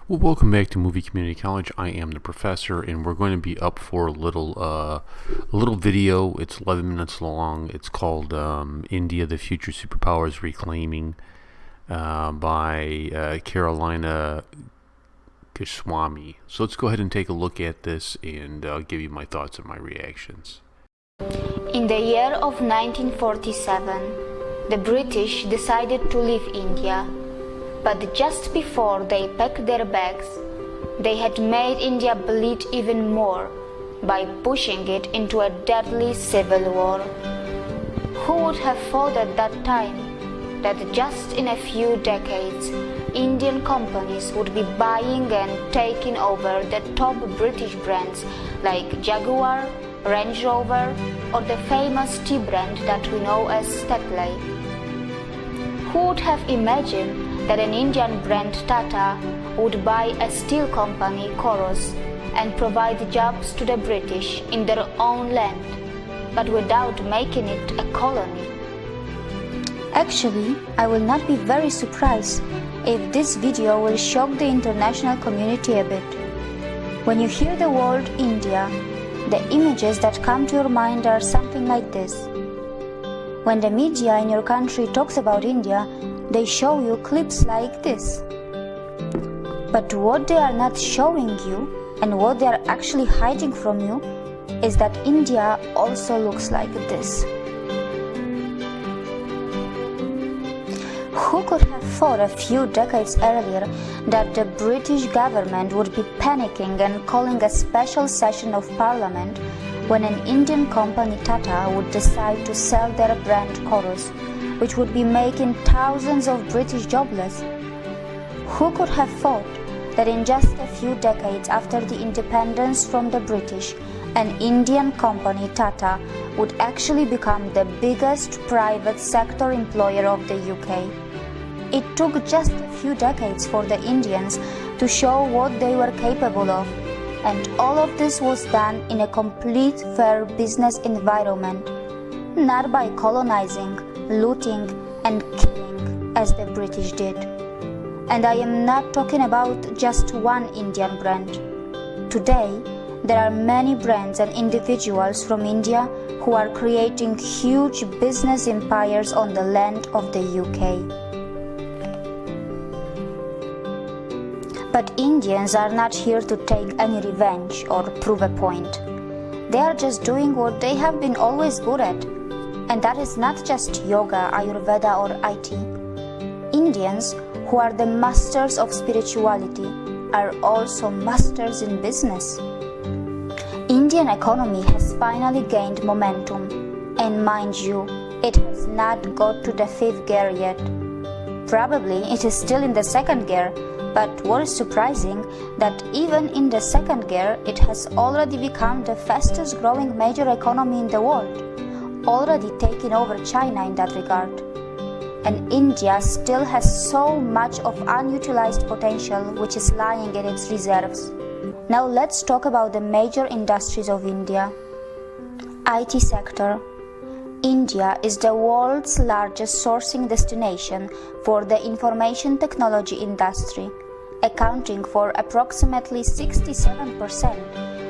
Well, welcome back to Movie Community College. I am the professor, and we're going to be up for a little video. It's 11 minutes long. It's called "India: The Future Superpowers Reclaiming" by Carolina Goswami. So let's go ahead and take a look at this, and I'll give you my thoughts and my reactions. In the year of 1947, the British decided to leave India. But just before they packed their bags, they had made India bleed even more by pushing it into a deadly civil war. Who would have thought at that time that just in a few decades, Indian companies would be buying and taking over the top British brands like Jaguar, Range Rover, or the famous tea brand that we know as Tetley? Who would have imagined that an Indian brand Tata would buy a steel company, Coros, and provide jobs to the British in their own land, but without making it a colony? Actually, I will not be very surprised if this video will shock the international community a bit. When you hear the word India, the images that come to your mind are something like this. When the media in your country talks about India, they show you clips like this. But what they are not showing you, and what they are actually hiding from you, is that India also looks like this. Who could have thought a few decades earlier that the British government would be panicking and calling a special session of parliament when an Indian company Tata would decide to sell their brand Coros, which would be making thousands of British jobless? Who could have thought that in just a few decades after the independence from the British, an Indian company Tata would actually become the biggest private sector employer of the UK? It took just a few decades for the Indians to show what they were capable of, and all of this was done in a complete fair business environment, not by colonizing, looting and killing as the British did. And I am not talking about just one Indian brand. Today, there are many brands and individuals from India who are creating huge business empires on the land of the UK. But Indians are not here to take any revenge or prove a point. They are just doing what they have been always good at. And that is not just yoga, Ayurveda or IT. Indians, who are the masters of spirituality, are also masters in business. Indian economy has finally gained momentum, and mind you, it has not got to the fifth gear yet. Probably it is still in the second gear, but what is surprising that even in the second gear, it has already become the fastest growing major economy in the world, already taking over China in that regard. And India still has so much of unutilized potential which is lying in its reserves. Now let's talk about the major industries of India. IT sector. India is the world's largest sourcing destination for the information technology industry, accounting for approximately 67%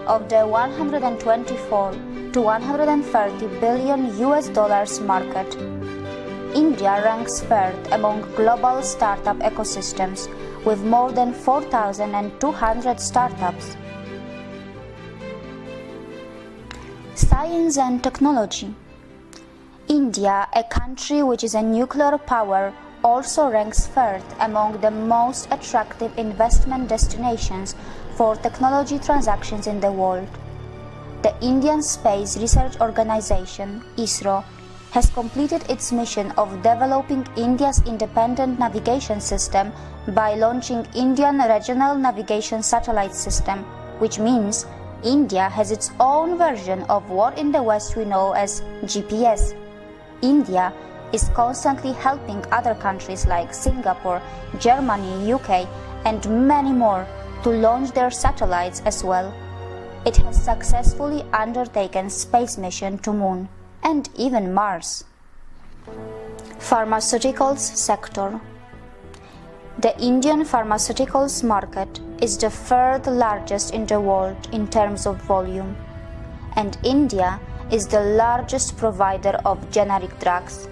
of the 124 to 130 billion US dollars market. India ranks third among global startup ecosystems with more than 4,200 startups. Science and technology. India, a country which is a nuclear power, also ranks third among the most attractive investment destinations for technology transactions in the world. The Indian Space Research Organization, ISRO, has completed its mission of developing India's independent navigation system by launching Indian Regional Navigation Satellite System, which means India has its own version of what in the West we know as GPS. India is constantly helping other countries like Singapore, Germany, UK, and many more to launch their satellites as well. It has successfully undertaken space mission to Moon and even Mars. Pharmaceuticals sector. The Indian pharmaceuticals market is the third largest in the world in terms of volume, and India is the largest provider of generic drugs.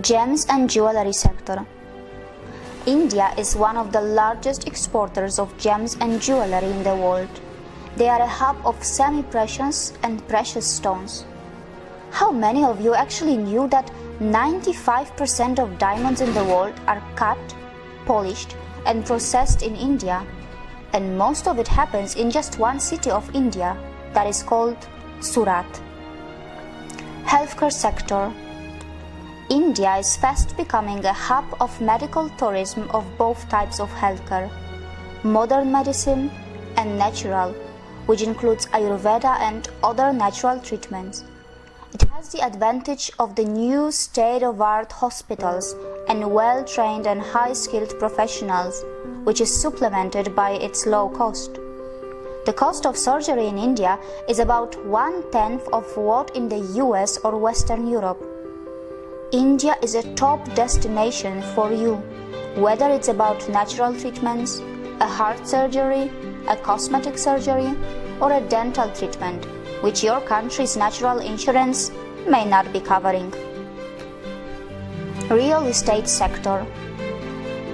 Gems and jewelry sector. India is one of the largest exporters of gems and jewelry in the world. They are a hub of semi-precious and precious stones. How many of you actually knew that 95% of diamonds in the world are cut, polished, and processed in India? And most of it happens in just one city of India, that is called Surat. Healthcare sector. India is fast becoming a hub of medical tourism of both types of healthcare, modern medicine and natural, which includes Ayurveda and other natural treatments. It has the advantage of the new state-of-the-art hospitals and well-trained and high-skilled professionals, which is supplemented by its low cost. The cost of surgery in India is about 1/10 of what in the US or Western Europe. India is a top destination for you, whether it's about natural treatments, a heart surgery, a cosmetic surgery, or a dental treatment, which your country's natural insurance may not be covering. Real estate sector.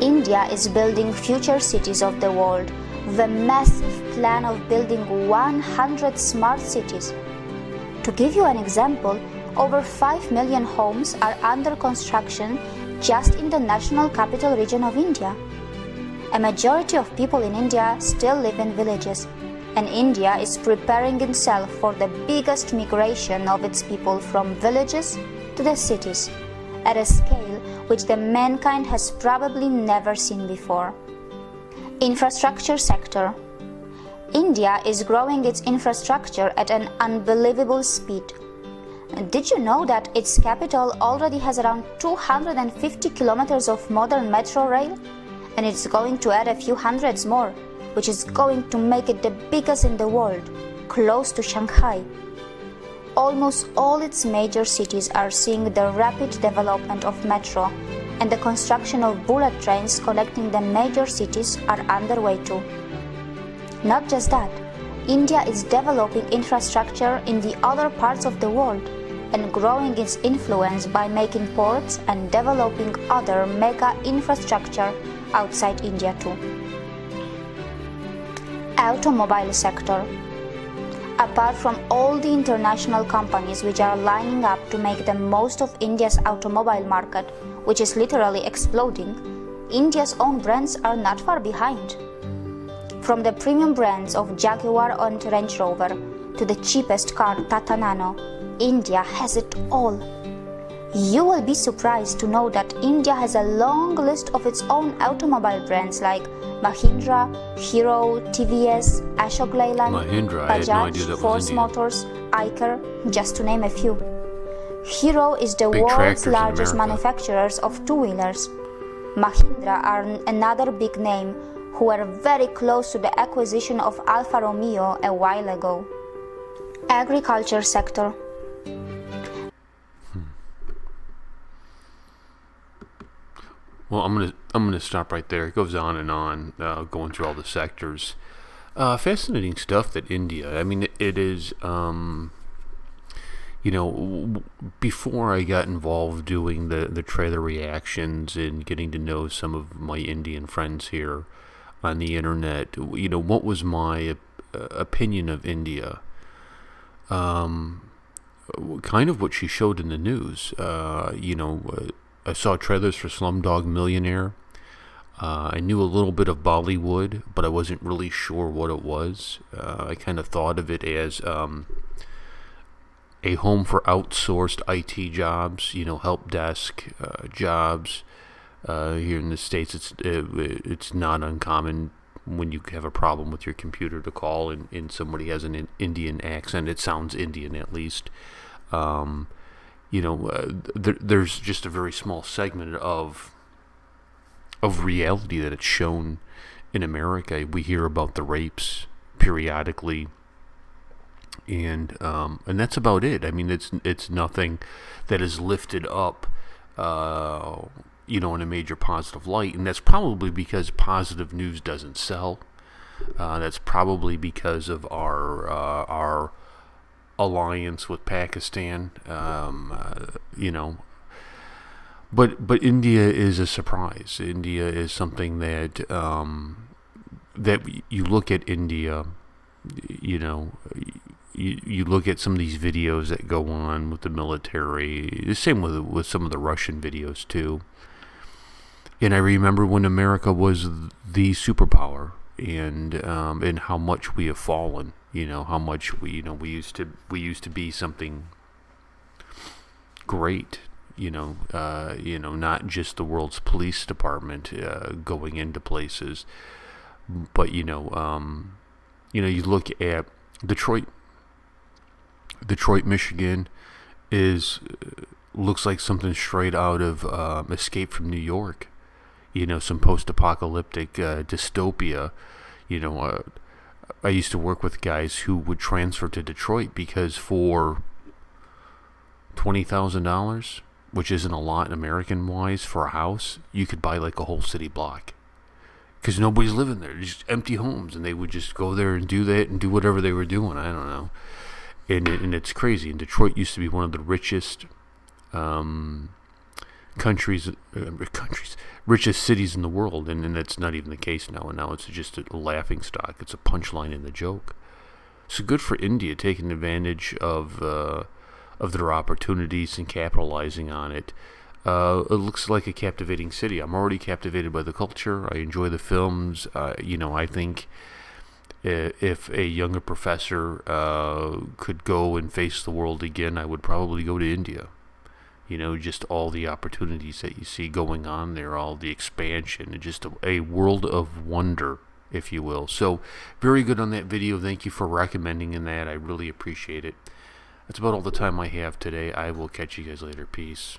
India is building future cities of the world with a massive plan of building 100 smart cities. To give you an example, over 5 million homes are under construction just in the national capital region of India. A majority of people in India still live in villages, and India is preparing itself for the biggest migration of its people from villages to the cities, at a scale which the mankind has probably never seen before. Infrastructure sector. India is growing its infrastructure at an unbelievable speed. Did you know that its capital already has around 250 kilometers of modern metro rail? And it's going to add a few hundreds more, which is going to make it the biggest in the world, close to Shanghai. Almost all its major cities are seeing the rapid development of metro, and the construction of bullet trains connecting the major cities are underway too. Not just that, India is developing infrastructure in the other parts of the world and growing its influence by making ports and developing other mega infrastructure outside India too. Automobile sector. Apart from all the international companies which are lining up to make the most of India's automobile market, which is literally exploding, India's own brands are not far behind. From the premium brands of Jaguar and Range Rover to the cheapest car Tata Nano, India has it all. You will be surprised to know that India has a long list of its own automobile brands like Mahindra, Hero, TVS, Ashok Leyland, Mahindra, I had no idea that Bajaj, was Force Indian. Motors, Eicher, just to name a few. Hero is the Big world's tractors in largest America. manufacturers of two-wheelers. Mahindra are another big name who were very close to the acquisition of Alfa Romeo a while ago. Agriculture sector. Well, I'm gonna stop right there. It goes on and on, going through all the sectors. Fascinating stuff that India. I mean, it is. Before I got involved doing the trailer reactions and getting to know some of my Indian friends here on the internet, what was my opinion of India? Kind of what she showed in the news. I saw trailers for Slumdog Millionaire. I knew a little bit of Bollywood, but I wasn't really sure what it was. I kind of thought of it as a home for outsourced IT jobs, help desk jobs. Here in the States, it's not uncommon when you have a problem with your computer to call and somebody has an Indian accent. It sounds Indian at least. There's just a very small segment of reality that it's shown in America. We hear about the rapes periodically, and that's about it. I mean, it's nothing that is lifted up in a major positive light, and that's probably because positive news doesn't sell. That's probably because of our alliance with Pakistan. But India is a surprise. India is something that you look at India, you look at some of these videos that go on with the military. The same with some of the Russian videos too. And I remember when America was the superpower, and how much we have fallen. How much we used to be something great. Not just the world's police department going into places, but you look at Detroit, Michigan looks like something straight out of Escape from New York. Some post-apocalyptic dystopia. I used to work with guys who would transfer to Detroit because for $20,000, which isn't a lot American-wise for a house, you could buy like a whole city block. Because nobody's living there. Just empty homes, and they would just go there and do that and do whatever they were doing. I don't know. And it's crazy. And Detroit used to be one of the richest richest cities in the world, and that's not even the case now. And now it's just a laughing stock. It's a punchline in the joke. So good for India taking advantage of their opportunities and capitalizing on it. It looks like a captivating city. I'm already captivated by the culture. I enjoy the films. I think if a younger professor could go and face the world again, I would probably go to India. Just all the opportunities that you see going on there, all the expansion, and just a world of wonder, if you will. So, very good on that video. Thank you for recommending that. I really appreciate it. That's about all the time I have today. I will catch you guys later. Peace.